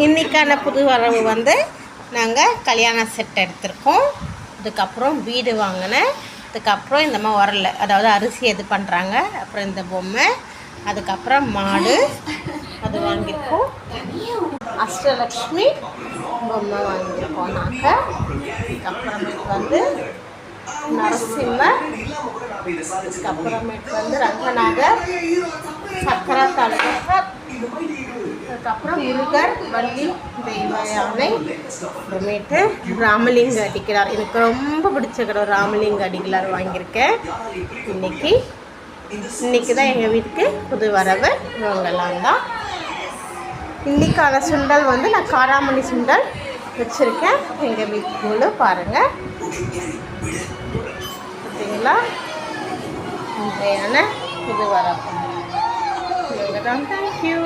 இன்றைக்கான புது வரவு வந்து நாங்கள் கல்யாண செட் எடுத்திருக்கோம். அதுக்கப்புறம் வீடு வாங்கினேன். அதுக்கப்புறம் இந்த மாதிரி உரல், அதாவது அரிசி எது பண்ணுறாங்க. அப்புறம் இந்த பொம்மை, அதுக்கப்புறம் மாடு அது வாங்கியிருக்கோம். அஷ்டலக்ஷ்மி பொம்மை வாங்கியிருக்கோம் நாங்கள். அதுக்கப்புறமேட்டு வந்து நரசிம்மர், அதுக்கப்புறமேட்டு வந்து ரங்கநாதர், சக்கரா தலைவர், அதுக்கப்புறம் முருகர், வள்ளி, தெய்வ யானை, அப்புறமேட்டு ராமலிங்க அடிகளார். எனக்கு ரொம்ப பிடிச்ச கடை ராமலிங்க அடிகளார் வாங்கியிருக்கேன். இன்னைக்கு தான் எங்கள் வீட்டுக்கு புது வரவு. இவங்கெல்லாம் தான். இன்றைக்கான சுண்டல் வந்து நான் காராமணி சுண்டல் வச்சுருக்கேன். எங்கள் வீட்டுக்குள்ளே பாருங்கள், பார்த்தீங்களா? இன்றையான புது வரவு இவங்க தான். தேங்க்யூ.